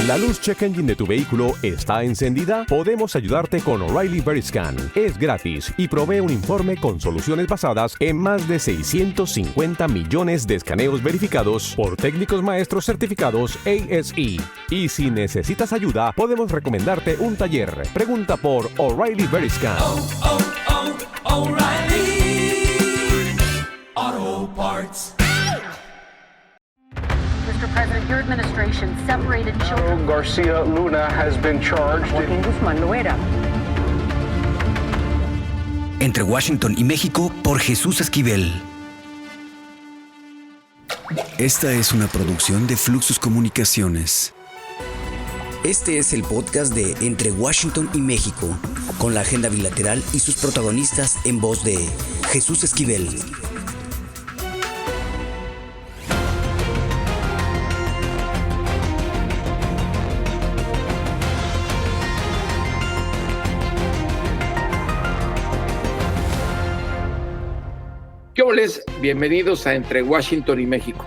¿La luz check engine de tu vehículo está encendida? Podemos ayudarte con O'Reilly Veriscan. Es gratis y provee un informe con soluciones basadas en más de 650 millones de escaneos verificados por técnicos maestros certificados ASE. Y si necesitas ayuda, podemos recomendarte un taller. Pregunta por O'Reilly Veriscan. O'Reilly Auto Parts. Mr. President, your administration separated children. Garcia Luna has been charged. Joaquín Guzmán Loera. Entre Washington y México, por Jesús Esquivel. Esta es una producción de Fluxus Comunicaciones. Este es el podcast de Entre Washington y México, con la agenda bilateral y sus protagonistas en voz de Jesús Esquivel. ¿Qué oles? Bienvenidos a Entre Washington y México.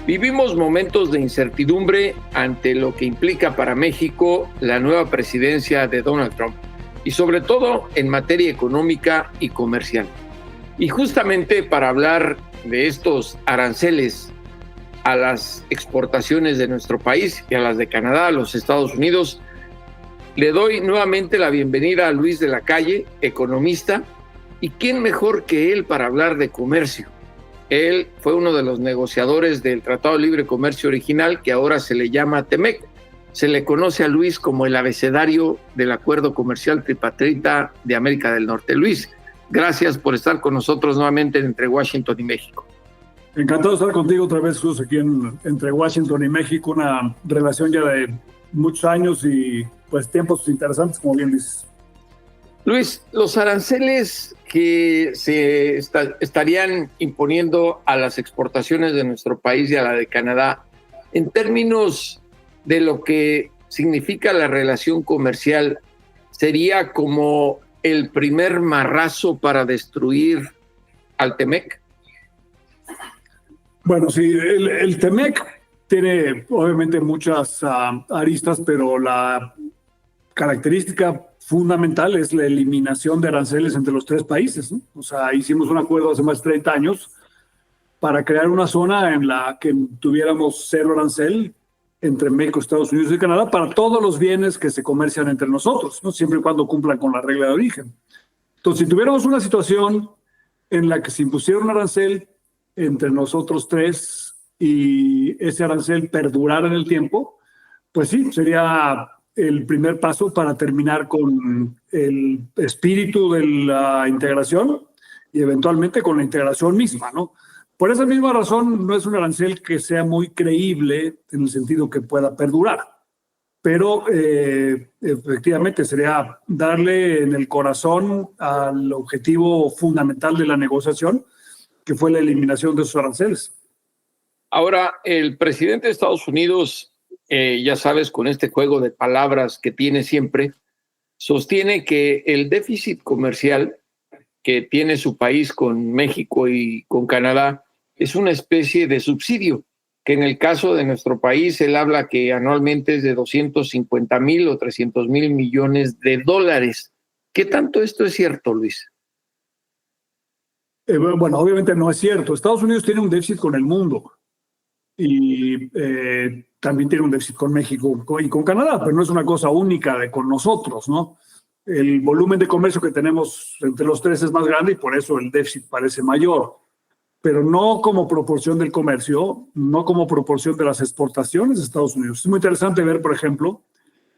Vivimos momentos de incertidumbre ante lo que implica para México la nueva presidencia de Donald Trump, y sobre todo en materia económica y comercial. Y justamente para hablar de estos aranceles a las exportaciones de nuestro país y a las de Canadá, a los Estados Unidos, le doy nuevamente la bienvenida a Luis de la Calle, economista. ¿Y quién mejor que él para hablar de comercio? Él fue uno de los negociadores del Tratado de Libre Comercio original, que ahora se le llama TEMEC. Se le conoce a Luis como el abecedario del Acuerdo Comercial Tripartita de América del Norte. Luis, gracias por estar con nosotros nuevamente entre Washington y México. Encantado de estar contigo otra vez, Jesús, aquí entre Washington y México, una relación ya de muchos años y pues tiempos interesantes, como bien dices. Luis, los aranceles que se estarían imponiendo a las exportaciones de nuestro país y a la de Canadá, en términos de lo que significa la relación comercial, ¿sería como el primer marrazo para destruir al TEMEC? Bueno, sí, el TEMEC tiene obviamente muchas aristas, pero la característica fundamental es la eliminación de aranceles entre los tres países, ¿no? O sea, hicimos un acuerdo hace más de 30 años para crear una zona en la que tuviéramos cero arancel entre México, Estados Unidos y Canadá para todos los bienes que se comercian entre nosotros, ¿no? Siempre y cuando cumplan con la regla de origen. Entonces, si tuviéramos una situación en la que se impusiera un arancel entre nosotros tres y ese arancel perdurara en el tiempo, pues sí, sería el primer paso para terminar con el espíritu de la integración y eventualmente con la integración misma, ¿no? Por esa misma razón, no es un arancel que sea muy creíble en el sentido que pueda perdurar, pero efectivamente sería darle en el corazón al objetivo fundamental de la negociación, que fue la eliminación de esos aranceles. Ahora, el presidente de Estados Unidos, ya sabes, con este juego de palabras que tiene siempre, sostiene que el déficit comercial que tiene su país con México y con Canadá es una especie de subsidio, que en el caso de nuestro país él habla que anualmente es de 250,000 o 300,000 millones de dólares. ¿Qué tanto esto es cierto, Luis? Bueno, obviamente no es cierto. Estados Unidos tiene un déficit con el mundo y también tiene un déficit con México y con Canadá, pero no es una cosa única con nosotros, ¿no? El volumen de comercio que tenemos entre los tres es más grande y por eso el déficit parece mayor, pero no como proporción del comercio, no como proporción de las exportaciones de Estados Unidos. Es muy interesante ver, por ejemplo,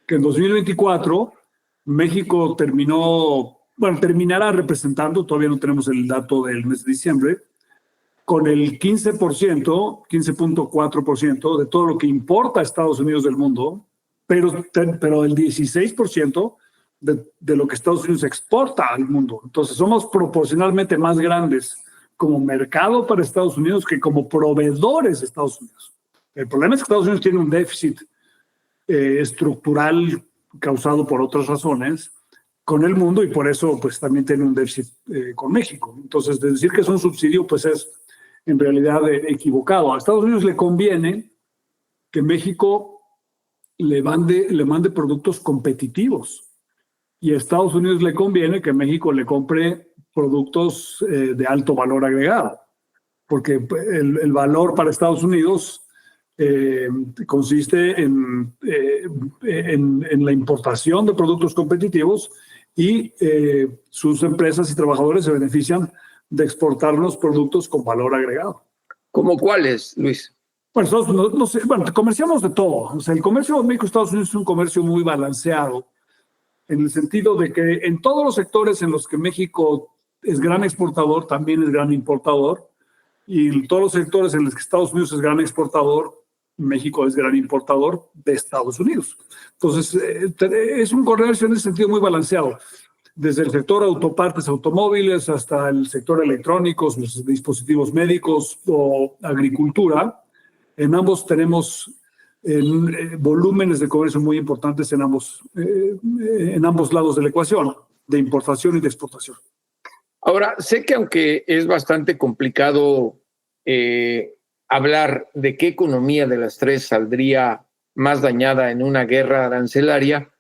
que en 2024 México terminará representando, todavía no tenemos el dato del mes de diciembre, con el 15.4% de todo lo que importa a Estados Unidos del mundo, pero el 16% de lo que Estados Unidos exporta al mundo. Entonces somos proporcionalmente más grandes como mercado para Estados Unidos que como proveedores de Estados Unidos. El problema es que Estados Unidos tiene un déficit estructural causado por otras razones con el mundo y por eso pues también tiene un déficit con México. Entonces decir que es un subsidio pues es en realidad equivocado. A Estados Unidos le conviene que México le mande productos competitivos, y a Estados Unidos le conviene que México le compre productos de alto valor agregado, porque el valor para Estados Unidos consiste en la importación de productos competitivos, y sus empresas y trabajadores se benefician de exportarnos productos con valor agregado. ¿Cómo cuáles, Luis? Bueno, no sé, bueno, comerciamos de todo. O sea, el comercio de México-Estados Unidos es un comercio muy balanceado, en el sentido de que en todos los sectores en los que México es gran exportador, también es gran importador, y en todos los sectores en los que Estados Unidos es gran exportador, México es gran importador de Estados Unidos. Entonces, es un comercio en ese sentido muy balanceado. Desde el sector autopartes, automóviles, hasta el sector electrónicos, los dispositivos médicos o agricultura. En ambos tenemos volúmenes de comercio muy importantes en ambos lados de la ecuación, de importación y de exportación. Ahora, sé que aunque es bastante complicado hablar de qué economía de las tres saldría más dañada en una guerra arancelaria,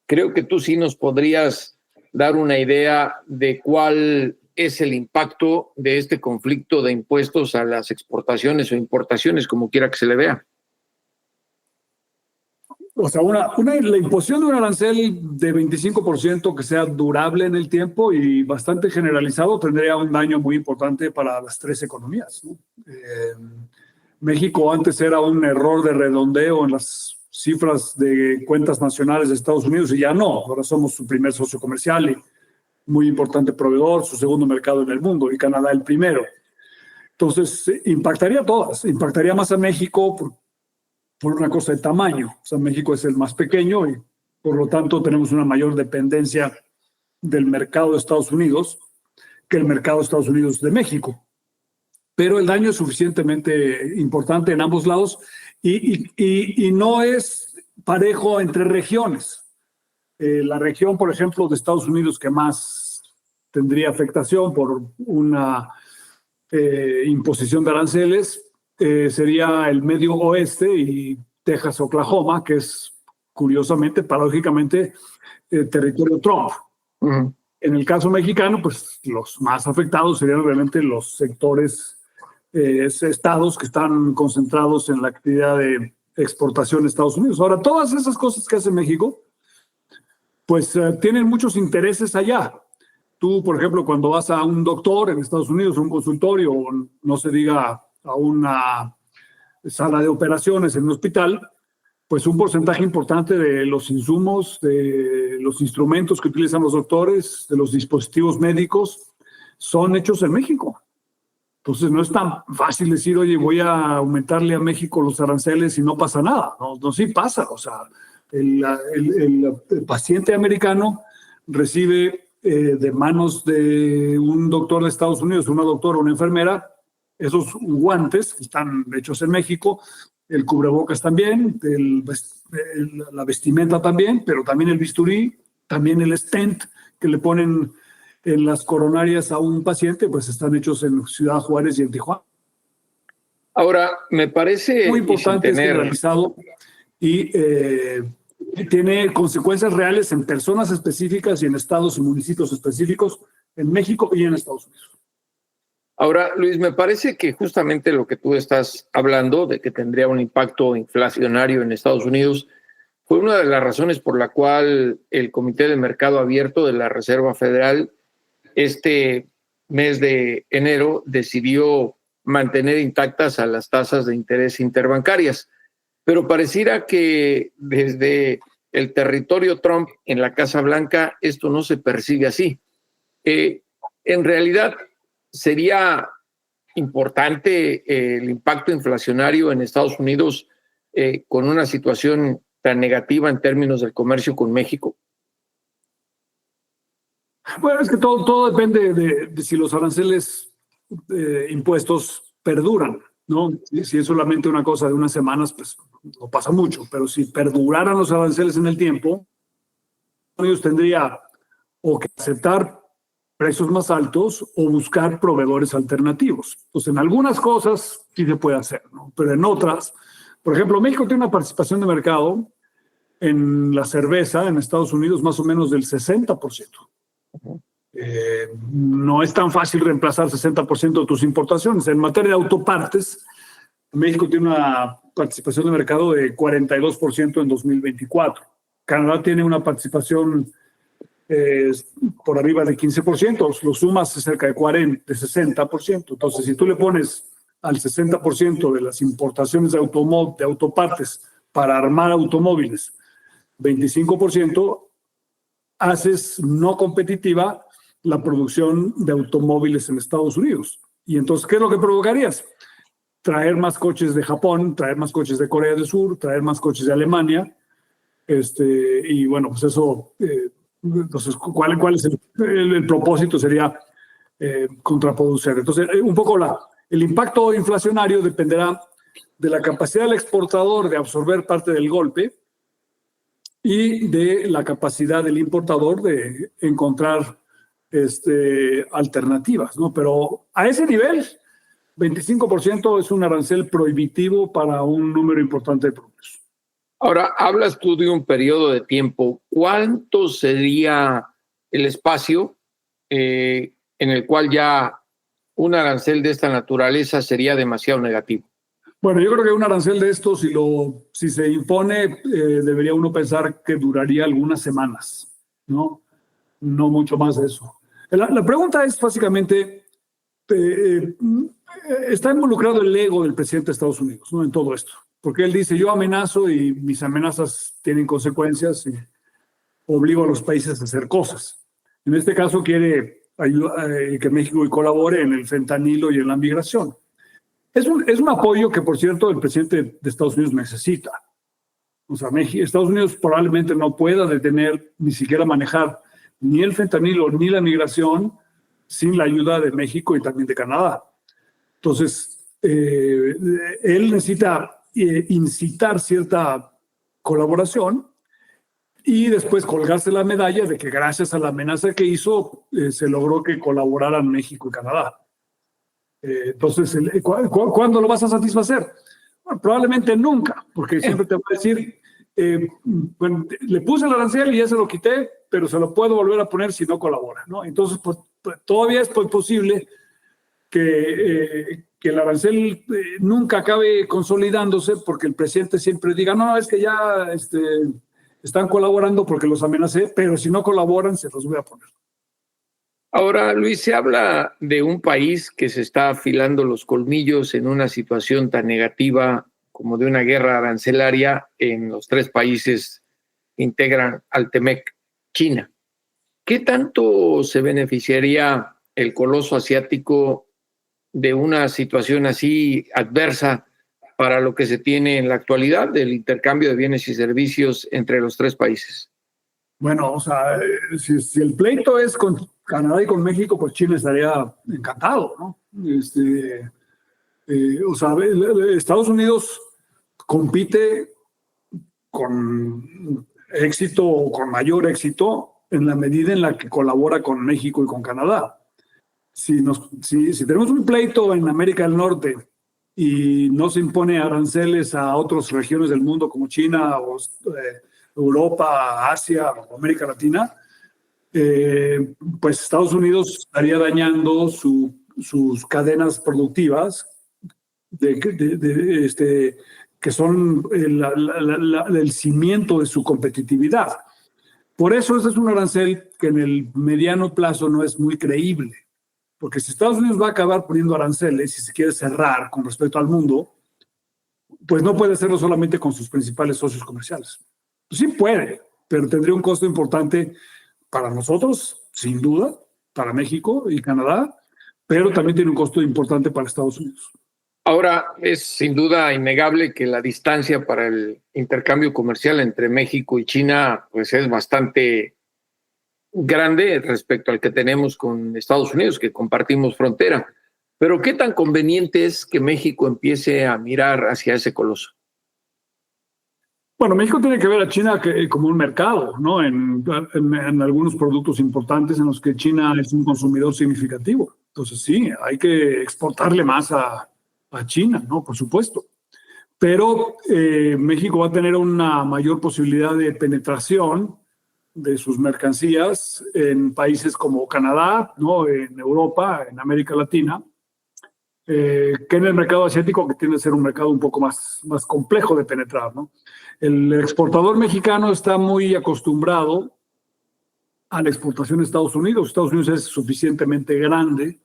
creo que tú sí nos podrías dar una idea de cuál es el impacto de este conflicto de impuestos a las exportaciones o importaciones, como quiera que se le vea. O sea, la imposición de un arancel de 25% que sea durable en el tiempo y bastante generalizado tendría un daño muy importante para las tres economías, ¿no? México antes era un error de redondeo en las cifras de cuentas nacionales de Estados Unidos, y ya no. Ahora somos su primer socio comercial y muy importante proveedor, su segundo mercado en el mundo, y Canadá el primero. Entonces, impactaría a todas. Impactaría más a México por una cosa de tamaño. O sea, México es el más pequeño y por lo tanto tenemos una mayor dependencia del mercado de Estados Unidos que el mercado de Estados Unidos de México. Pero el daño es suficientemente importante en ambos lados y no es parejo entre regiones. La región, por ejemplo, de Estados Unidos que más tendría afectación por una imposición de aranceles sería el medio oeste y Texas, Oklahoma, que es curiosamente, paradójicamente, territorio Trump. Uh-huh. En el caso mexicano, pues los más afectados serían realmente los sectores, estados que están concentrados en la actividad de exportación de Estados Unidos. Ahora, todas esas cosas que hace México, pues tienen muchos intereses allá. Tú, por ejemplo, cuando vas a un doctor en Estados Unidos, a un consultorio, o no se diga a una sala de operaciones en un hospital, pues un porcentaje importante de los insumos, de los instrumentos que utilizan los doctores, de los dispositivos médicos, son hechos en México. Entonces no es tan fácil decir, oye, voy a aumentarle a México los aranceles y no pasa nada. No, sí pasa. O sea, el paciente americano recibe de manos de un doctor de Estados Unidos, una doctora o una enfermera, esos guantes que están hechos en México, el cubrebocas también, la vestimenta también, pero también el bisturí, también el stent que le ponen en las coronarias a un paciente, pues están hechos en Ciudad Juárez y en Tijuana. Ahora, me parece muy importante realizado y tiene consecuencias reales en personas específicas y en estados y municipios específicos en México y en Estados Unidos. Ahora, Luis, me parece que justamente lo que tú estás hablando, de que tendría un impacto inflacionario en Estados Unidos, fue una de las razones por la cual el Comité de Mercado Abierto de la Reserva Federal este mes de enero decidió mantener intactas a las tasas de interés interbancarias. Pero pareciera que desde el territorio Trump en la Casa Blanca esto no se percibe así. En realidad, ¿sería importante el impacto inflacionario en Estados Unidos con una situación tan negativa en términos del comercio con México? Bueno, es que todo depende de si los aranceles impuestos perduran, ¿no? Si es solamente una cosa de unas semanas, pues no pasa mucho, pero si perduraran los aranceles en el tiempo, ellos tendría o que aceptar precios más altos o buscar proveedores alternativos. Pues en algunas cosas sí se puede hacer, ¿no? Pero en otras, por ejemplo, México tiene una participación de mercado en la cerveza en Estados Unidos más o menos del 60%. No es tan fácil reemplazar 60% de tus importaciones. En materia de autopartes, México tiene una participación de mercado de 42% en 2024. Canadá tiene una participación por arriba de 15%, lo sumas es cerca de 60%. Entonces, si tú le pones al 60% de las importaciones de autopartes para armar automóviles, 25%, haces no competitiva la producción de automóviles en Estados Unidos. Y entonces, ¿qué es lo que provocarías? Traer más coches de Japón, traer más coches de Corea del Sur, traer más coches de Alemania. Y bueno, pues eso, entonces, ¿cuál es el propósito? Sería contraproducente. Entonces, un poco el impacto inflacionario dependerá de la capacidad del exportador de absorber parte del golpe y de la capacidad del importador de encontrar alternativas, ¿no? Pero a ese nivel, 25% es un arancel prohibitivo para un número importante de productos. Ahora, hablas tú de un periodo de tiempo. ¿Cuánto sería el espacio en el cual ya un arancel de esta naturaleza sería demasiado negativo? Bueno, yo creo que un arancel de estos, si se impone, debería uno pensar que duraría algunas semanas, ¿no? No mucho más de eso. La pregunta es básicamente, está involucrado el ego del presidente de Estados Unidos, ¿no? En todo esto. Porque él dice, yo amenazo y mis amenazas tienen consecuencias y obligo a los países a hacer cosas. En este caso quiere que México colabore en el fentanilo y en la migración. Es un apoyo que, por cierto, el presidente de Estados Unidos necesita. O sea, Estados Unidos probablemente no pueda detener, ni siquiera manejar ni el fentanilo ni la migración sin la ayuda de México y también de Canadá. Entonces, él necesita incitar cierta colaboración y después colgarse la medalla de que gracias a la amenaza que hizo se logró que colaboraran México y Canadá. Entonces, ¿cuándo lo vas a satisfacer? Bueno, probablemente nunca, porque siempre te va a decir, bueno, le puse el arancel y ya se lo quité, pero se lo puedo volver a poner si no colabora, ¿no? Entonces, pues, todavía es posible que el arancel nunca acabe consolidándose porque el presidente siempre diga, no, es que ya están colaborando porque los amenacé, pero si no colaboran se los voy a poner. Ahora, Luis, se habla de un país que se está afilando los colmillos en una situación tan negativa como de una guerra arancelaria en los tres países que integran al TEMEC, China. ¿Qué tanto se beneficiaría el coloso asiático de una situación así adversa para lo que se tiene en la actualidad del intercambio de bienes y servicios entre los tres países? Bueno, o sea, si el pleito es con Canadá y con México, pues Chile estaría encantado, ¿no? O sea, Estados Unidos compite con éxito o con mayor éxito en la medida en la que colabora con México y con Canadá. Si tenemos un pleito en América del Norte y no se impone aranceles a otras regiones del mundo como China o Europa, Asia o América Latina, pues Estadosュニdos estaría dañando sus cadenas productivas que son el cimiento de su competitividad. Por eso ese es un arancel que en el mediano plazo no es muy creíble, porque si Estados Unidos va a acabar poniendo aranceles y se quiere cerrar con respecto al mundo, pues no puede hacerlo solamente con sus principales socios comerciales. Sí puede, pero tendría un costo importante para nosotros, sin duda, para México y Canadá, pero también tiene un costo importante para Estados Unidos. Ahora, es sin duda innegable que la distancia para el intercambio comercial entre México y China pues es bastante grande respecto al que tenemos con Estados Unidos, que compartimos frontera. Pero ¿qué tan conveniente es que México empiece a mirar hacia ese coloso? Bueno, México tiene que ver a China como un mercado, ¿no? En algunos productos importantes en los que China es un consumidor significativo. Entonces, sí, hay que exportarle más a China, ¿no? Por supuesto. Pero México va a tener una mayor posibilidad de penetración de sus mercancías en países como Canadá, ¿no? En Europa, en América Latina, que en el mercado asiático, que tiende a ser un mercado un poco más complejo de penetrar, ¿no? El exportador mexicano está muy acostumbrado a la exportación de Estados Unidos. Estados Unidos es suficientemente grande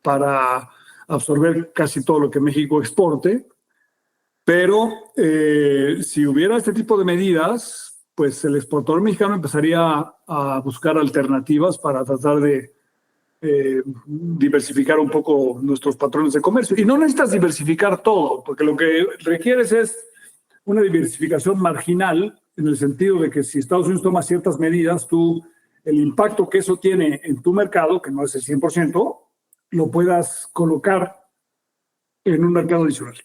para absorber casi todo lo que México exporte, pero si hubiera este tipo de medidas, pues el exportador mexicano empezaría a buscar alternativas para tratar de diversificar un poco nuestros patrones de comercio. Y no necesitas diversificar todo, porque lo que requieres es una diversificación marginal, en el sentido de que si Estados Unidos toma ciertas medidas, el impacto que eso tiene en tu mercado, que no es el 100%, lo puedas colocar en un mercado adicional.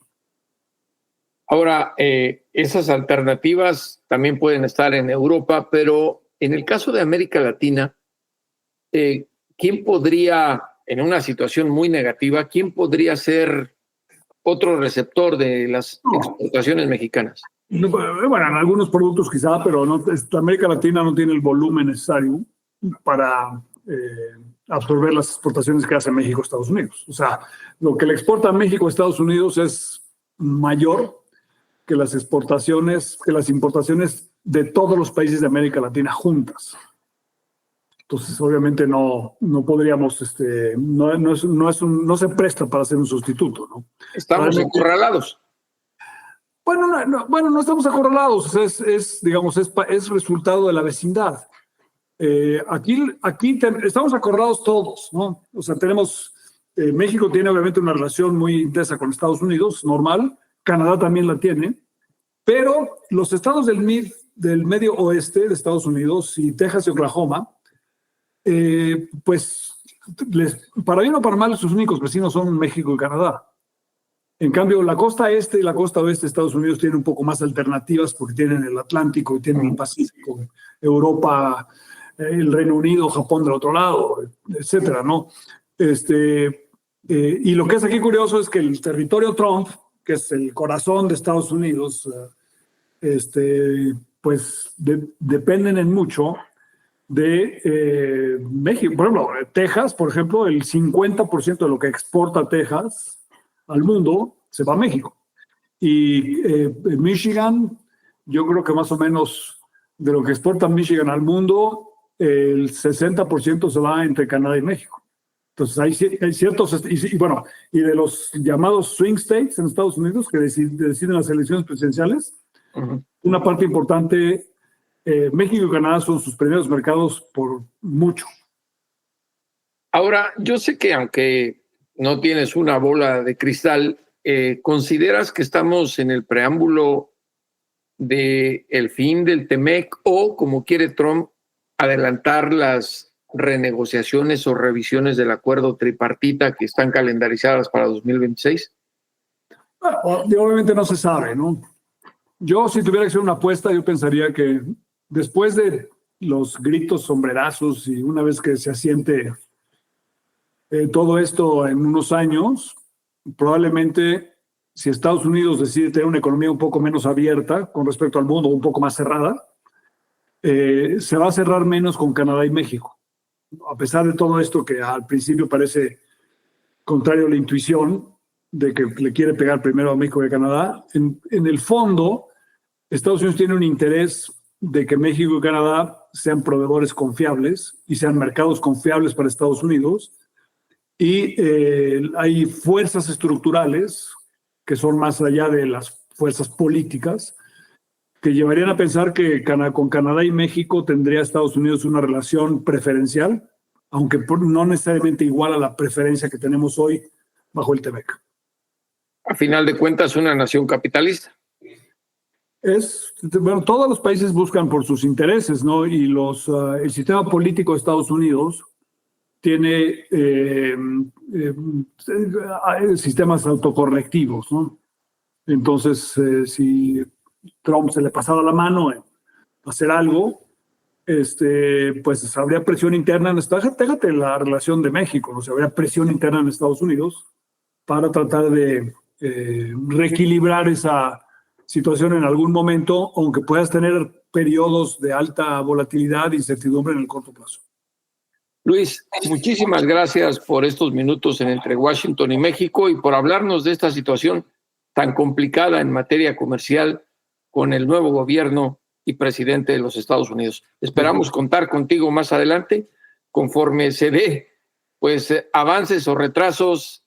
Ahora, esas alternativas también pueden estar en Europa, pero en el caso de América Latina, ¿quién podría, en una situación muy negativa, quién podría ser otro receptor de las exportaciones mexicanas? Bueno, en algunos productos quizá, pero no, América Latina no tiene el volumen necesario para absorber las exportaciones que hace México a Estados Unidos. O sea, lo que le exporta México a Estados Unidos es mayor que las importaciones de todos los países de América Latina juntas. Entonces, obviamente no podríamos, no se presta para hacer un sustituto, ¿no? Estamos acorralados. Bueno, no estamos acorralados, es resultado de la vecindad. Aquí estamos acorralados todos, ¿no? O sea, México tiene obviamente una relación muy intensa con Estados Unidos, normal. Canadá también la tiene, pero los estados del medio oeste de Estados Unidos y Texas y Oklahoma, pues para bien o para mal, sus únicos vecinos son México y Canadá. En cambio, la costa este y la costa oeste de Estados Unidos tienen un poco más alternativas porque tienen el Atlántico y tienen el Pacífico, Europa, el Reino Unido, Japón del otro lado, etcétera, ¿no? Y lo que es aquí curioso es que el territorio Trump, que es el corazón de Estados Unidos, pues dependen en mucho de México. Por ejemplo, Texas, por ejemplo, el 50% de lo que exporta Texas al mundo se va a México. Y Michigan, yo creo que más o menos de lo que exporta Michigan al mundo, el 60% se va entre Canadá y México. Entonces hay ciertos, y de los llamados swing states en Estados Unidos que deciden las elecciones presidenciales, una parte importante, México y Canadá son sus primeros mercados por mucho. Ahora, yo sé que aunque no tienes una bola de cristal, ¿consideras que estamos en el preámbulo del fin del TEMEC o, como quiere Trump, adelantar las renegociaciones o revisiones del acuerdo tripartita que están calendarizadas para 2026? Obviamente no se sabe, ¿no? Yo, si tuviera que hacer una apuesta, yo pensaría que después de los gritos sombrerazos y una vez que se asiente todo esto en unos años, probablemente si Estados Unidos decide tener una economía un poco menos abierta con respecto al mundo, un poco más cerrada, se va a cerrar menos con Canadá y México. A pesar de todo esto que al principio parece contrario a la intuición de que le quiere pegar primero a México y a Canadá, en el fondo Estados Unidos tiene un interés de que México y Canadá sean proveedores confiables y sean mercados confiables para Estados Unidos, y hay fuerzas estructurales que son más allá de las fuerzas políticas que llevarían a pensar que con Canadá y México tendría Estados Unidos una relación preferencial, aunque no necesariamente igual a la preferencia que tenemos hoy bajo el TEMEC. A final de cuentas, una nación capitalista. Todos los países buscan por sus intereses, ¿no? Y el sistema político de Estados Unidos tiene sistemas autocorrectivos, ¿no? Entonces, si Trump se le pasara la mano en hacer algo, pues habría presión interna en déjate la relación de México, ¿no? O sea, habría presión interna en Estados Unidos para tratar de reequilibrar esa situación en algún momento, aunque puedas tener periodos de alta volatilidad e incertidumbre en el corto plazo. Luis, muchísimas gracias por estos minutos entre Washington y México y por hablarnos de esta situación tan complicada en materia comercial con el nuevo gobierno y presidente de los Estados Unidos. Esperamos contar contigo más adelante conforme se dé pues avances o retrasos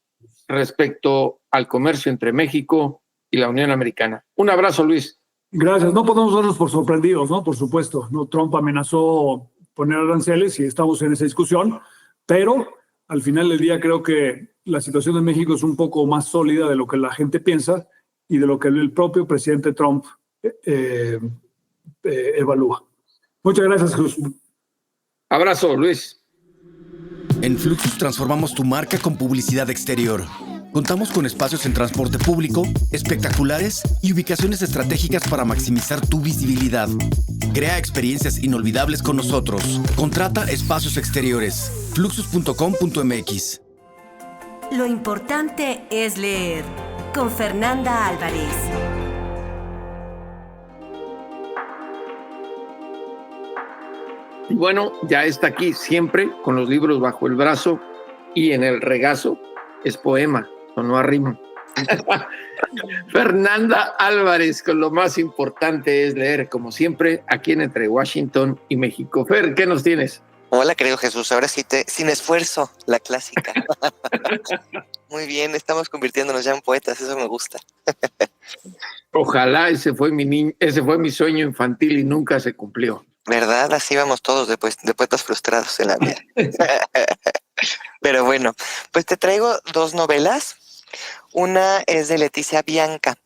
respecto al comercio entre México y la Unión Americana. Un abrazo, Luis. Gracias. No podemos darnos por sorprendidos, ¿no? Por supuesto. No, Trump amenazó poner aranceles y estamos en esa discusión, pero al final del día creo que la situación de México es un poco más sólida de lo que la gente piensa y de lo que el propio presidente Trump evalúa. Muchas gracias, Jesús. Abrazo, Luis. En Fluxus transformamos tu marca con publicidad exterior. Contamos con espacios en transporte público, espectaculares y ubicaciones estratégicas para maximizar tu visibilidad. Crea experiencias inolvidables con nosotros. Contrata espacios exteriores. Fluxus.com.mx. Lo importante es leer. Con Fernanda Álvarez. Bueno, ya está aquí siempre con los libros bajo el brazo y en el regazo. Es poema, no rima. Fernanda Álvarez, con lo más importante es leer, como siempre, aquí en Entre Washington y México. Fer, ¿qué nos tienes? Hola, querido Jesús. Ahora sí, sin esfuerzo, la clásica. Muy bien, estamos convirtiéndonos ya en poetas, eso me gusta. Ojalá, ese fue mi sueño infantil y nunca se cumplió. ¿Verdad? Así vamos todos de poetas frustrados en la vida. Pero bueno, pues te traigo dos novelas. Una es de Leticia Bianca.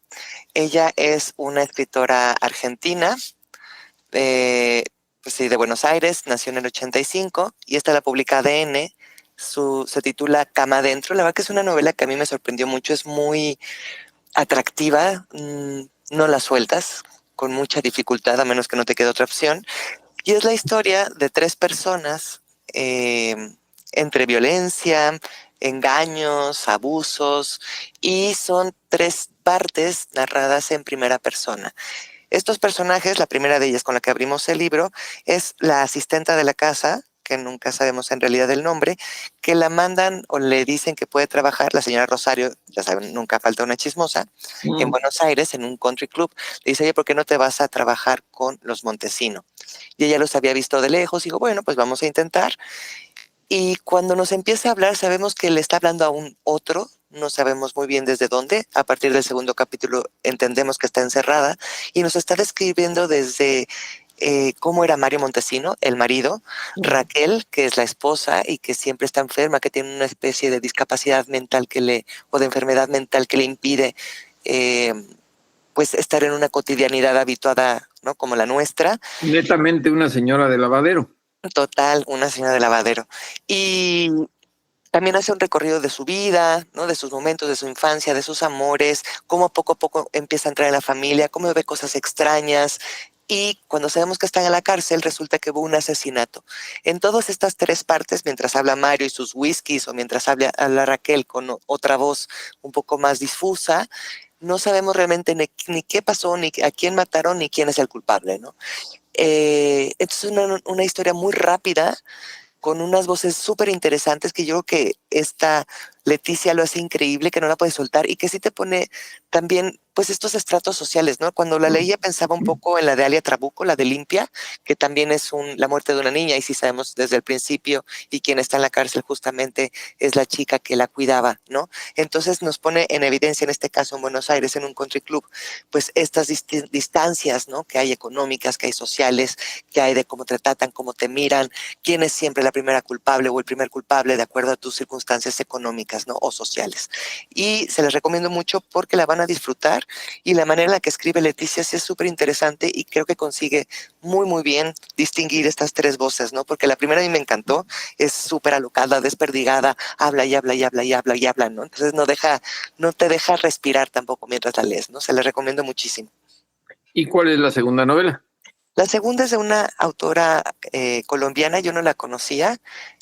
Ella es una escritora argentina, pues sí, de Buenos Aires, nació en el 85 y esta la publica ADN. Se titula Cama Adentro. La verdad que es una novela que a mí me sorprendió mucho, es muy atractiva, no la sueltas con mucha dificultad, a menos que no te quede otra opción. Y es la historia de tres personas entre violencia, engaños, abusos, y son tres partes narradas en primera persona. Estos personajes, la primera de ellas con la que abrimos el libro, es la asistenta de la casa, que nunca sabemos en realidad el nombre, que la mandan o le dicen que puede trabajar, la señora Rosario, ya saben, nunca falta una chismosa, en Buenos Aires, en un country club. Le dice, oye, ¿por qué no te vas a trabajar con los Montesino? Y ella los había visto de lejos, y digo, bueno, pues vamos a intentar. Y cuando nos empieza a hablar, sabemos que le está hablando a un otro, no sabemos muy bien desde dónde. A partir del segundo capítulo entendemos que está encerrada y nos está describiendo desde cómo era Mario Montesino, el marido, Raquel, que es la esposa y que siempre está enferma, que tiene una especie de discapacidad mental o de enfermedad mental que le impide pues estar en una cotidianidad habituada, ¿no? Como la nuestra. Netamente una señora de lavadero. Total, una señora de lavadero. Y también hace un recorrido de su vida, ¿no? De sus momentos, de su infancia, de sus amores, cómo poco a poco empieza a entrar en la familia, cómo ve cosas extrañas. Y cuando sabemos que están en la cárcel, resulta que hubo un asesinato. En todas estas tres partes, mientras habla Mario y sus whiskies, o mientras habla Raquel con otra voz un poco más difusa, no sabemos realmente ni qué pasó, ni a quién mataron, ni quién es el culpable, ¿no? Entonces es una historia muy rápida, con unas voces súper interesantes que yo creo que esta Leticia lo hace increíble, que no la puede soltar y que sí te pone también pues estos estratos sociales, ¿no? Cuando la leía pensaba un poco en la de Alia Trabuco, la de Limpia, que también es la muerte de una niña, y sí sabemos desde el principio, y quien está en la cárcel justamente es la chica que la cuidaba, ¿no? Entonces nos pone en evidencia, en este caso en Buenos Aires, en un country club, pues estas distancias, ¿no? Que hay económicas, que hay sociales, que hay de cómo te tratan, cómo te miran, quién es siempre la primera culpable o el primer culpable de acuerdo a tus circunstancias económicas, ¿no? O sociales. Y se les recomiendo mucho porque la van a disfrutar, y la manera en la que escribe Leticia sí es súper interesante, y creo que consigue muy muy bien distinguir estas tres voces, ¿no? Porque la primera a mí me encantó, es súper alocada, desperdigada, habla y habla y habla y habla y habla, ¿no? Entonces no te deja respirar tampoco mientras la lees, ¿no? Se les recomiendo muchísimo. ¿Y cuál es la segunda novela? La segunda es de una autora colombiana, yo no la conocía,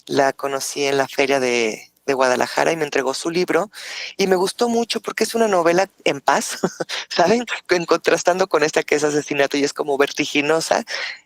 la conocí en la feria de Guadalajara y me entregó su libro y me gustó mucho porque es una novela en paz, ¿saben? Contrastando con esta que es asesinato y es como vertiginosa.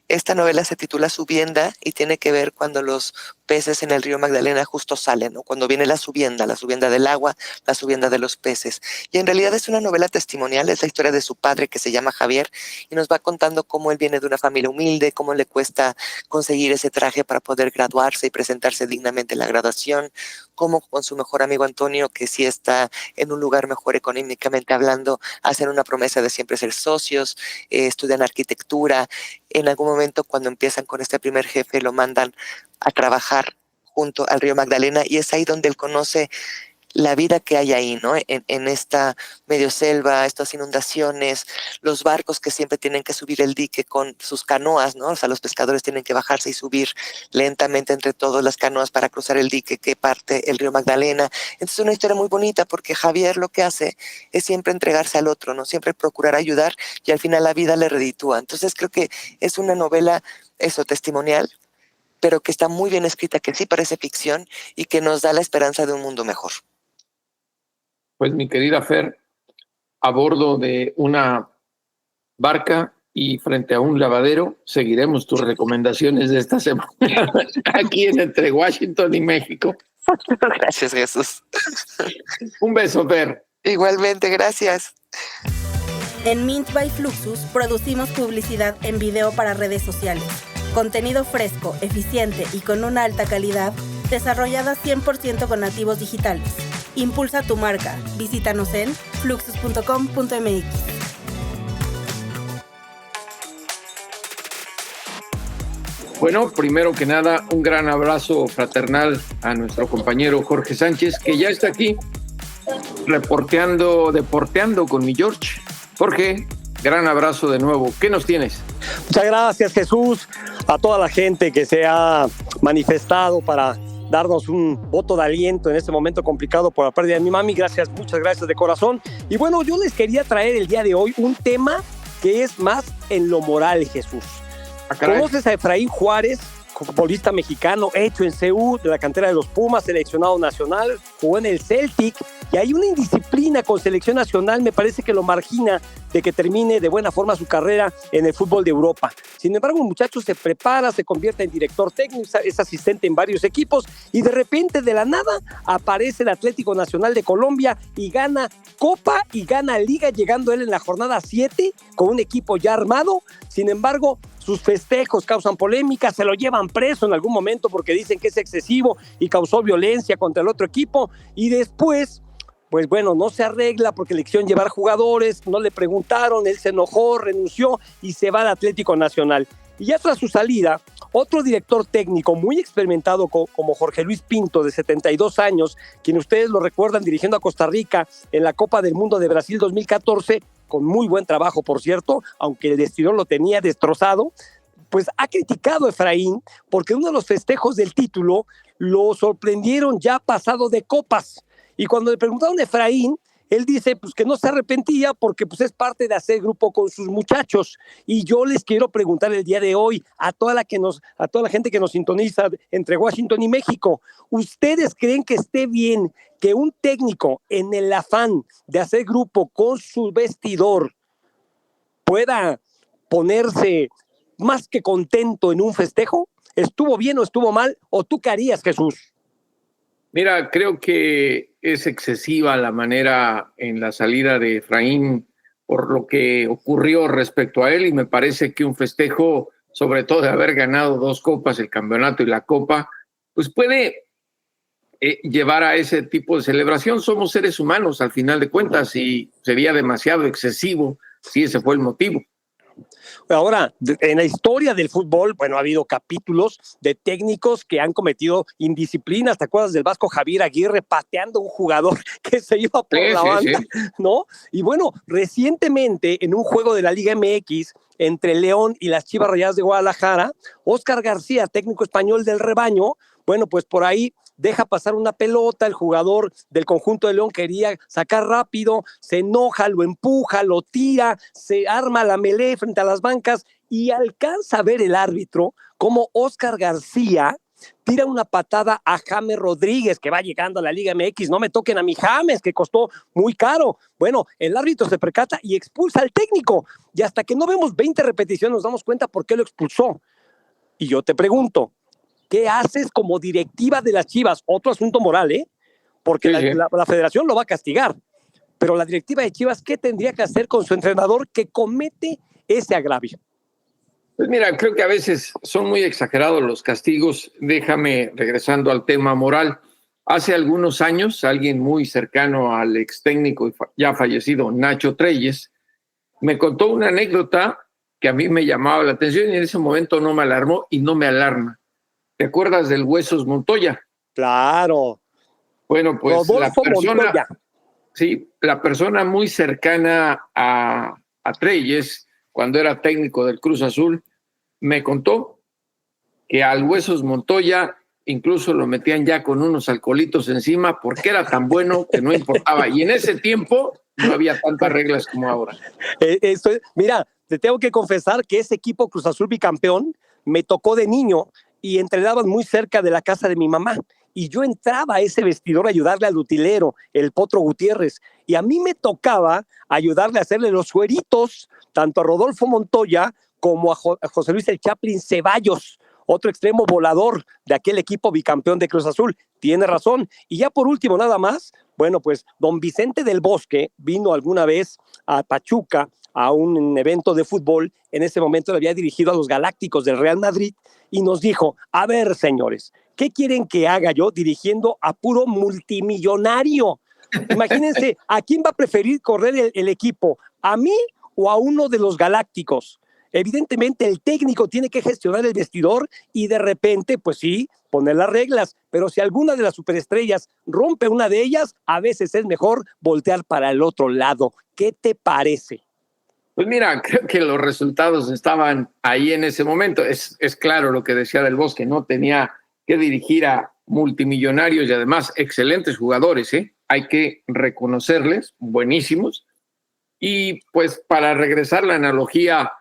Esta novela se titula Subienda y tiene que ver cuando los peces en el río Magdalena justo salen, ¿no? Cuando viene la subienda del agua, la subienda de los peces. Y en realidad es una novela testimonial, es la historia de su padre que se llama Javier y nos va contando cómo él viene de una familia humilde, cómo le cuesta conseguir ese traje para poder graduarse y presentarse dignamente en la graduación, cómo con su mejor amigo Antonio, que sí está en un lugar mejor económicamente hablando, hacen una promesa de siempre ser socios, estudian arquitectura. En algún momento, cuando empiezan con este primer jefe, lo mandan a trabajar junto al río Magdalena y es ahí donde él conoce la vida que hay ahí, ¿no? En esta medio selva, estas inundaciones, los barcos que siempre tienen que subir el dique con sus canoas, ¿no? O sea, los pescadores tienen que bajarse y subir lentamente entre todas las canoas para cruzar el dique que parte el río Magdalena. Entonces es una historia muy bonita porque Javier lo que hace es siempre entregarse al otro, ¿no? Siempre procurar ayudar y al final la vida le reditúa. Entonces creo que es una novela, testimonial, pero que está muy bien escrita, que sí parece ficción y que nos da la esperanza de un mundo mejor. Pues mi querida Fer, a bordo de una barca y frente a un lavadero, seguiremos tus recomendaciones de esta semana aquí en Entre Washington y México. Gracias, Jesús. Un beso, Fer. Igualmente, gracias. En Mint by Fluxus producimos publicidad en video para redes sociales. Contenido fresco, eficiente y con una alta calidad, desarrollada 100% con nativos digitales. Impulsa tu marca. Visítanos en fluxus.com.mx. Bueno, primero que nada, un gran abrazo fraternal a nuestro compañero Jorge Sánchez, que ya está aquí deporteando con mi George. Jorge, gran abrazo de nuevo. ¿Qué nos tienes? Muchas gracias, Jesús, a toda la gente que se ha manifestado para darnos un voto de aliento en este momento complicado por la pérdida de mi mami. Gracias, muchas gracias de corazón. Y bueno, yo les quería traer el día de hoy un tema que es más en lo moral, Jesús. ¿Conoces a Efraín Juárez, futbolista mexicano, hecho en CU, de la cantera de los Pumas, seleccionado nacional, jugó en el Celtic, y hay una indisciplina con selección nacional, me parece que lo margina de que termine de buena forma su carrera en el fútbol de Europa. Sin embargo, el muchacho se prepara, se convierte en director técnico, es asistente en varios equipos, y de repente, de la nada, aparece el Atlético Nacional de Colombia y gana Copa y gana Liga, llegando él en la jornada 7 con un equipo ya armado. Sin embargo, sus festejos causan polémica, se lo llevan preso en algún momento porque dicen que es excesivo y causó violencia contra el otro equipo, y después, pues bueno, no se arregla porque le quisieron llevar jugadores, no le preguntaron, él se enojó, renunció y se va al Atlético Nacional. Y ya tras su salida, otro director técnico muy experimentado como Jorge Luis Pinto, de 72 años, quien ustedes lo recuerdan dirigiendo a Costa Rica en la Copa del Mundo de Brasil 2014, con muy buen trabajo, por cierto, aunque el destino lo tenía destrozado, pues ha criticado a Efraín porque uno de los festejos del título lo sorprendieron ya pasado de copas. Y cuando le preguntaron a Efraín, él dice pues que no se arrepentía porque pues es parte de hacer grupo con sus muchachos. Y yo les quiero preguntar el día de hoy a toda la gente que nos sintoniza entre Washington y México, ¿ustedes creen que esté bien que un técnico, en el afán de hacer grupo con su vestidor, pueda ponerse más que contento en un festejo? ¿Estuvo bien o estuvo mal? ¿O tú qué harías, Jesús? Mira, creo que es excesiva la manera en la salida de Efraín por lo que ocurrió respecto a él, y me parece que un festejo, sobre todo de haber ganado 2 copas, el campeonato y la copa, pues puede llevar a ese tipo de celebración. Somos seres humanos al final de cuentas y sería demasiado excesivo si ese fue el motivo. Ahora, en la historia del fútbol, bueno, ha habido capítulos de técnicos que han cometido indisciplinas. ¿Te acuerdas del Vasco Javier Aguirre pateando a un jugador que se iba por la banda? Sí. ¿No? Y bueno, recientemente en un juego de la Liga MX entre León y las Chivas Rayadas de Guadalajara, Óscar García, técnico español del Rebaño, bueno, pues por ahí deja pasar una pelota, el jugador del conjunto de León quería sacar rápido, se enoja, lo empuja, lo tira, se arma la melee frente a las bancas y alcanza a ver el árbitro como Oscar García tira una patada a James Rodríguez, que va llegando a la Liga MX. No me toquen a mi James, que costó muy caro. Bueno, el árbitro se percata y expulsa al técnico. Y hasta que no vemos 20 repeticiones nos damos cuenta por qué lo expulsó. Y yo te pregunto, ¿qué haces como directiva de las Chivas? Otro asunto moral, ¿eh? Porque la federación lo va a castigar. Pero la directiva de Chivas, ¿qué tendría que hacer con su entrenador que comete ese agravio? Pues mira, creo que a veces son muy exagerados los castigos. Déjame, regresando al tema moral. Hace algunos años, alguien muy cercano al ex técnico ya fallecido, Nacho Treyes, me contó una anécdota que a mí me llamaba la atención y en ese momento no me alarmó y no me alarma. ¿Te acuerdas del Huesos Montoya? Claro. Bueno, pues Rodolfo Montoya. Sí, la persona muy cercana a Treyes, cuando era técnico del Cruz Azul, me contó que al Huesos Montoya incluso lo metían ya con unos alcoholitos encima porque era tan bueno que no importaba. Y en ese tiempo no había tantas reglas como ahora. Mira, te tengo que confesar que ese equipo Cruz Azul bicampeón me tocó de niño y entrenaban muy cerca de la casa de mi mamá. Y yo entraba a ese vestidor a ayudarle al utilero, el Potro Gutiérrez. Y a mí me tocaba ayudarle a hacerle los sueritos, tanto a Rodolfo Montoya como a José Luis el Chaplin Ceballos, otro extremo volador de aquel equipo bicampeón de Cruz Azul. Tiene razón. Y ya por último, nada más, bueno, pues don Vicente del Bosque vino alguna vez a Pachuca a un evento de fútbol. En ese momento le había dirigido a los Galácticos del Real Madrid y nos dijo, a ver, señores, ¿qué quieren que haga yo dirigiendo a puro multimillonario? Imagínense, ¿a quién va a preferir correr el equipo? ¿A mí o a uno de los Galácticos? Evidentemente el técnico tiene que gestionar el vestidor y de repente, pues sí, poner las reglas, pero si alguna de las superestrellas rompe una de ellas, a veces es mejor voltear para el otro lado. ¿Qué te parece? Pues mira, creo que los resultados estaban ahí en ese momento. Es claro lo que decía Del Bosque, no tenía que dirigir a multimillonarios y además excelentes jugadores, ¿eh? Hay que reconocerles, buenísimos. Y pues para regresar la analogía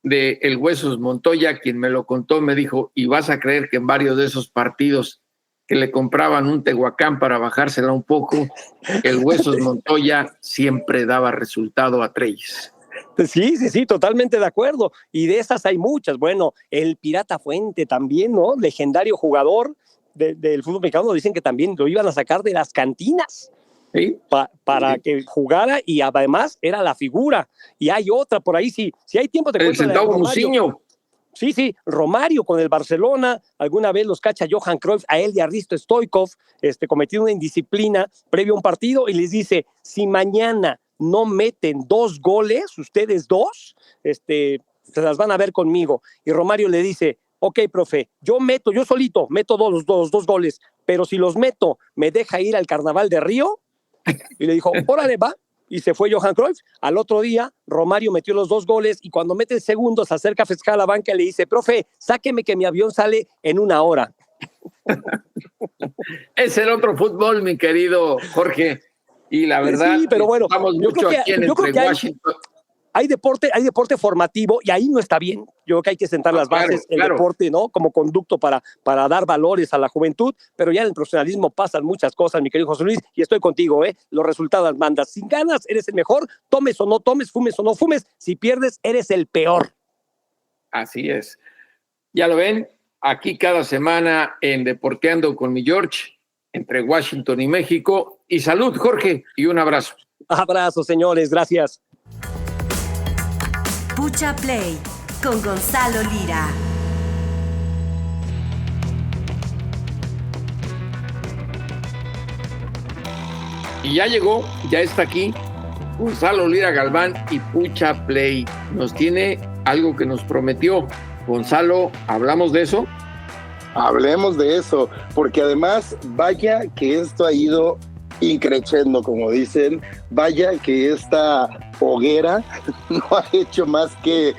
de el Huesos Montoya, quien me lo contó, me dijo, y vas a creer que en varios de esos partidos que le compraban un Tehuacán para bajársela un poco, el Huesos Montoya siempre daba resultado a Treyes. Sí, totalmente de acuerdo. Y de esas hay muchas. Bueno, el Pirata Fuente también, ¿no? Legendario jugador del fútbol mexicano. Dicen que también lo iban a sacar de las cantinas. ¿Sí? Para que jugara y además era la figura. Y hay otra por ahí, si hay tiempo te cuento. El Centavo Muciño. Sí, Romario con el Barcelona, alguna vez los cacha Johan Cruyff, a él y a Risto Stoichkov, cometió una indisciplina previo a un partido y les dice, si mañana no meten 2 goles, ustedes 2, se las van a ver conmigo. Y Romario le dice, ok, profe, yo solito meto dos goles, pero si los meto, ¿me deja ir al Carnaval de Río? Y le dijo, órale, va. Y se fue Johan Cruyff. Al otro día, Romario metió los 2 goles y cuando mete el segundo, se acerca a festejar a la banca y le dice, profe, sáqueme que mi avión sale en 1 hora. Es el otro fútbol, mi querido Jorge. Y la verdad, sí, pero bueno, estamos mucho aquí en Entre Washington. Hay deporte formativo y ahí no está bien. Yo creo que hay que sentar las bases, el deporte, ¿no? Como conducto para dar valores a la juventud, pero ya en el profesionalismo pasan muchas cosas, mi querido José Luis, y estoy contigo, ¿eh? Los resultados mandas. Si ganas, eres el mejor, tomes o no tomes, fumes o no fumes. Si pierdes, eres el peor. Así es. Ya lo ven, aquí cada semana en Deporteando con mi George, entre Washington y México. Y salud, Jorge, y un abrazo. Abrazo, señores, gracias. Pucha Play con Gonzalo Lira. Y ya llegó, ya está aquí Gonzalo Lira Galván y Pucha Play. Nos tiene algo que nos prometió. Gonzalo, ¿hablamos de eso? Hablemos de eso, porque además, vaya que esto ha ido increciendo, como dicen, vaya que esta hoguera no ha hecho más que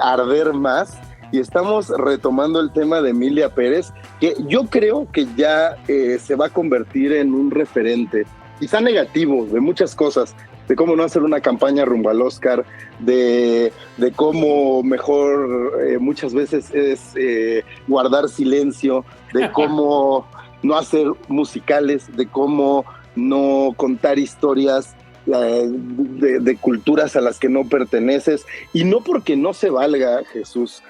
arder más, y estamos retomando el tema de Emilia Pérez, que yo creo que ya se va a convertir en un referente, quizá negativo, de muchas cosas, de cómo no hacer una campaña rumbo al Oscar, de cómo mejor muchas veces es guardar silencio, de cómo no hacer musicales, de cómo no contar historias de culturas a las que no perteneces, y no porque no se valga, Jesús,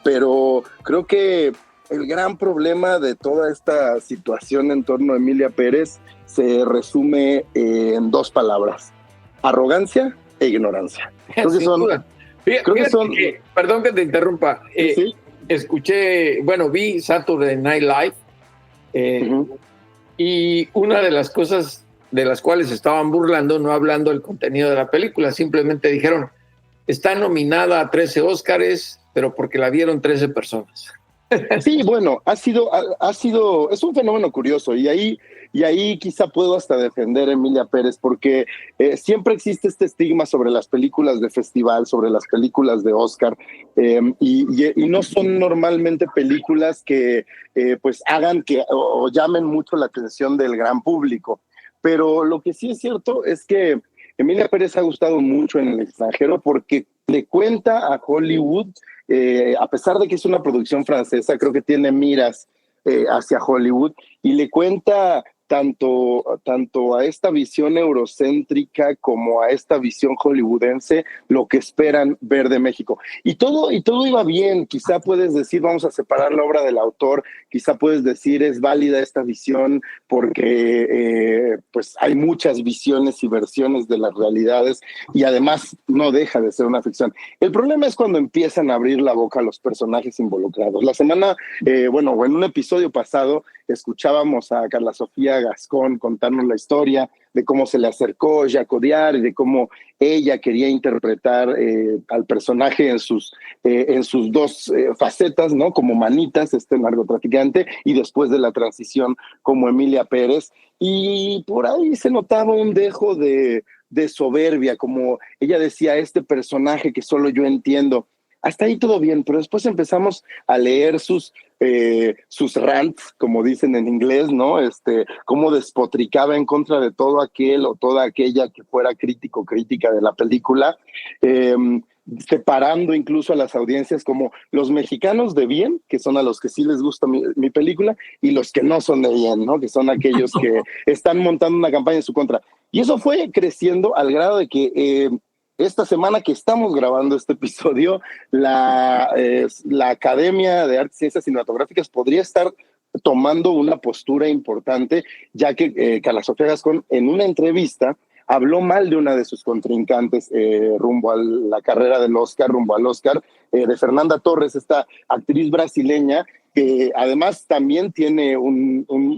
pero creo que el gran problema de toda esta situación en torno a Emilia Pérez se resume en dos palabras: arrogancia e ignorancia. Creo que son, perdón que te interrumpa. ¿Sí? Escuché, vi Saturday Night Live, y una de las cosas de las cuales estaban burlando, no hablando del contenido de la película, simplemente dijeron, está nominada a 13 Óscares, pero porque la vieron 13 personas. Sí, bueno, es un fenómeno curioso, y ahí quizá puedo hasta defender a Emilia Pérez, porque siempre existe este estigma sobre las películas de festival, sobre las películas de Oscar, y no son normalmente películas que pues hagan que o llamen mucho la atención del gran público. Pero lo que sí es cierto es que Emilia Pérez ha gustado mucho en el extranjero porque le cuenta a Hollywood, a pesar de que es una producción francesa, creo que tiene miras hacia Hollywood, y le cuenta tanto a esta visión eurocéntrica como a esta visión hollywoodense lo que esperan ver de México. Y todo iba bien. Quizá puedes decir, vamos a separar la obra del autor, quizá puedes decir, es válida esta visión porque pues hay muchas visiones y versiones de las realidades, y además no deja de ser una ficción. El problema es cuando empiezan a abrir la boca a los personajes involucrados. La semana, en un episodio pasado, escuchábamos a Carla Sofía Gascón contarnos la historia de cómo se le acercó Jacques Audiard y de cómo ella quería interpretar al personaje en sus dos facetas, ¿no? Como Manitas, este narcotraficante, y después de la transición como Emilia Pérez. Y por ahí se notaba un dejo de soberbia, como ella decía, este personaje que solo yo entiendo. Hasta ahí todo bien, pero después empezamos a leer sus rants, como dicen en inglés, ¿no? Cómo despotricaba en contra de todo aquel o toda aquella que fuera crítico o crítica de la película, separando incluso a las audiencias como los mexicanos de bien, que son a los que sí les gusta mi película, y los que no son de bien, ¿no? Que son aquellos que están montando una campaña en su contra. Y eso fue creciendo al grado de que esta semana que estamos grabando este episodio, la Academia de Artes y Ciencias Cinematográficas podría estar tomando una postura importante, ya que Carla Sofía Gascón en una entrevista habló mal de una de sus contrincantes rumbo a la carrera del Oscar, rumbo al Oscar, de Fernanda Torres, esta actriz brasileña, que además también tiene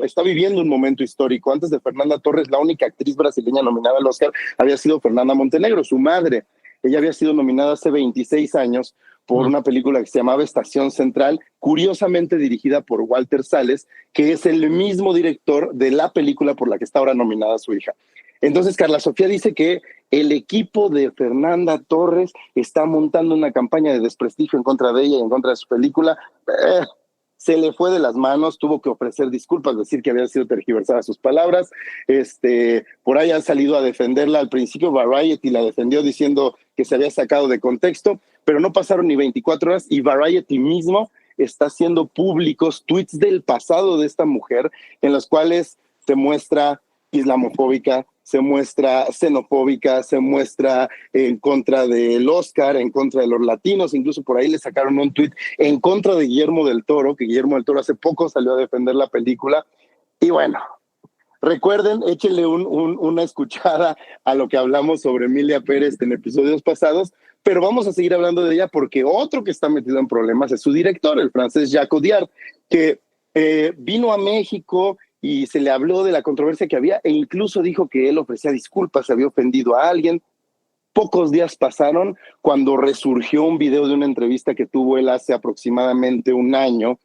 está viviendo un momento histórico. Antes de Fernanda Torres, la única actriz brasileña nominada al Oscar había sido Fernanda Montenegro, su madre. Ella había sido nominada hace 26 años por una película que se llamaba Estación Central, curiosamente dirigida por Walter Salles, que es el mismo director de la película por la que está ahora nominada su hija. Entonces Carla Sofía dice que el equipo de Fernanda Torres está montando una campaña de desprestigio en contra de ella y en contra de su película. Se le fue de las manos, tuvo que ofrecer disculpas, decir que habían sido tergiversadas sus palabras. Por ahí han salido a defenderla. Al principio Variety la defendió diciendo que se había sacado de contexto, pero no pasaron ni 24 horas y Variety mismo está haciendo públicos tweets del pasado de esta mujer en los cuales se muestra islamofóbica, se muestra xenofóbica, se muestra en contra del Oscar, en contra de los latinos. Incluso por ahí le sacaron un tuit en contra de Guillermo del Toro, que Guillermo del Toro hace poco salió a defender la película. Y bueno, recuerden, échenle una escuchada a lo que hablamos sobre Emilia Pérez en episodios pasados, pero vamos a seguir hablando de ella porque otro que está metido en problemas es su director, el francés Jacques Audiard, que vino a México y se le habló de la controversia que había e incluso dijo que él ofrecía disculpas, se había ofendido a alguien. Pocos días pasaron cuando resurgió un video de una entrevista que tuvo él hace aproximadamente un año,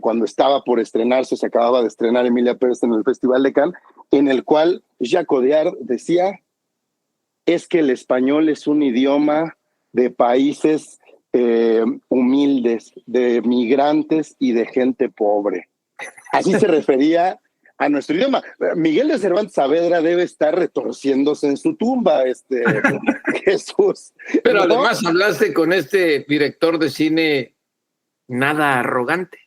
cuando estaba por estrenarse, se acababa de estrenar Emilia Pérez en el Festival de Cannes, en el cual Jacques Audiard decía, es que el español es un idioma de países humildes, de migrantes y de gente pobre. Así se refería a nuestro idioma. Miguel de Cervantes Saavedra debe estar retorciéndose en su tumba, Jesús. Pero ¿no? Además hablaste con este director de cine nada arrogante.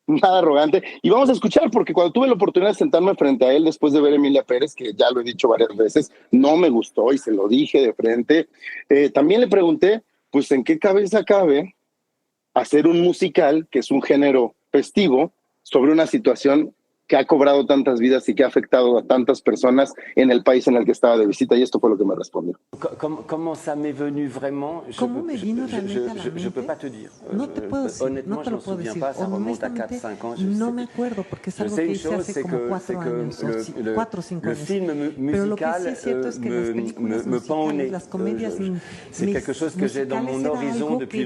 Nada arrogante. Y vamos a escuchar, porque cuando tuve la oportunidad de sentarme frente a él después de ver Emilia Pérez, que ya lo he dicho varias veces, no me gustó y se lo dije de frente, también le pregunté, pues, ¿en qué cabeza cabe hacer un musical, que es un género festivo, sobre una situación que ha cobrado tantas vidas y que ha afectado a tantas personas en el país en el que estaba de visita? Y esto fue lo que me respondió. ¿Cómo ça m'est venu vraiment? ¿Cómo me vino realmente a la mente? Je peux pas te dire. No te puedo decir, no te lo puedo decir. Honestamente, no me acuerdo, porque es algo que hice hace como 4 años, 4 o 5 años. Pero lo que sí es cierto es que las películas musicales, las comedias musicales era algo que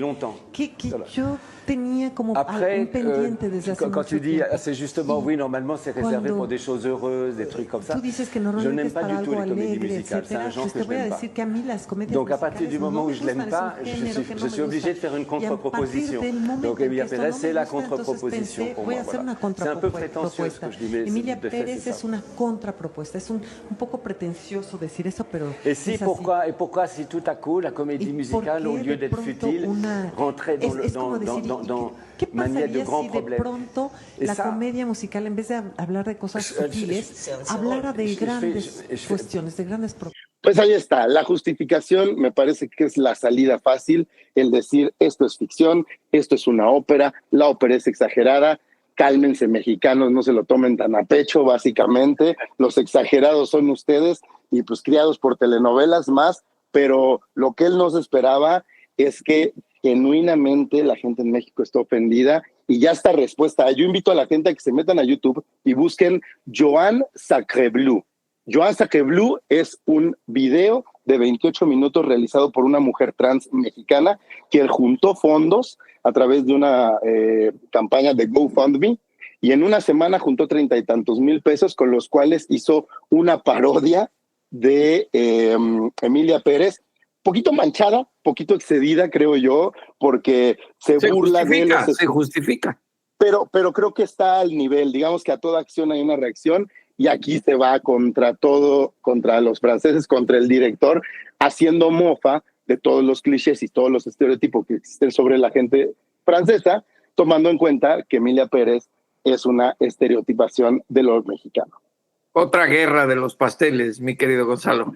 yo tenía como un pendiente desde hace mucho tiempo. C'est justement, oui, normalement c'est réservé pour des choses heureuses, des trucs comme ça. Tú dices que normalmente es para algo alegre, etcétera. Pues te voy a decir que a mí las comedias donc à partir du moment où je l'aime pas, je suis obligé de faire une contre-proposition. Donc Emilia Pérez c'est la contre-proposition pour moi. C'est un peu prétentieux ce que je dis, mais Emilia Pérez es una contrapropuesta. Es un poco pretencioso decir eso, pero et si pourquoi si tout à coup la comédie musicale au lieu d'être futile rentrait dans ¿qué pasaría si de pronto la comedia musical, en vez de hablar de cosas sutiles, hablara de grandes cuestiones, de grandes problemas? Pues ahí está, la justificación me parece que es la salida fácil, el decir esto es ficción, esto es una ópera, la ópera es exagerada, cálmense mexicanos, no se lo tomen tan a pecho, básicamente, los exagerados son ustedes y pues criados por telenovelas más, pero lo que él nos esperaba es que genuinamente la gente en México está ofendida y ya está respuesta. Yo invito a la gente a que se metan a YouTube y busquen Joan Sacrebleu. Joan Sacrebleu es un video de 28 minutos realizado por una mujer trans mexicana que juntó fondos a través de una campaña de GoFundMe y en una semana juntó 30 y tantos mil pesos con los cuales hizo una parodia de Emilia Pérez, poquito manchada, poquito excedida, creo yo, porque se burla de los... Se justifica. Pero creo que está al nivel, digamos que a toda acción hay una reacción, y aquí se va contra todo, contra los franceses, contra el director, haciendo mofa de todos los clichés y todos los estereotipos que existen sobre la gente francesa, tomando en cuenta que Emilia Pérez es una estereotipación de los mexicanos. Otra guerra de los pasteles, mi querido Gonzalo.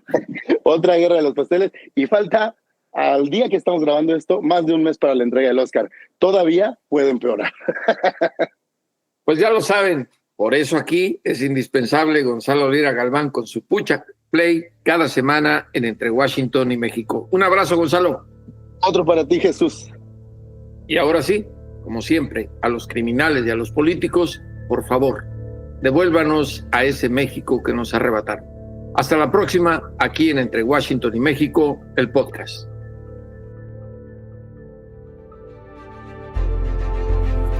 Otra guerra de los pasteles. Y falta, al día que estamos grabando esto, más de un mes para la entrega del Oscar. Todavía puede empeorar. Pues ya lo saben. Por eso aquí es indispensable Gonzalo Lira Galván con su Pucha Play cada semana en Entre Washington y México. Un abrazo, Gonzalo. Otro para ti, Jesús. Y ahora sí, como siempre, a los criminales y a los políticos, por favor, devuélvanos a ese México que nos arrebataron. Hasta la próxima, aquí en Entre Washington y México, el podcast.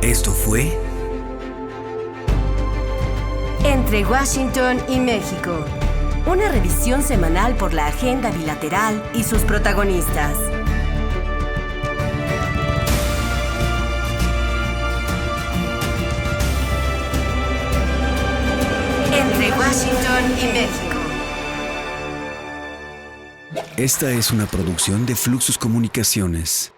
Esto fue Entre Washington y México, una revisión semanal por la agenda bilateral y sus protagonistas. Entre Washington y México. Esta es una producción de Fluxus Comunicaciones.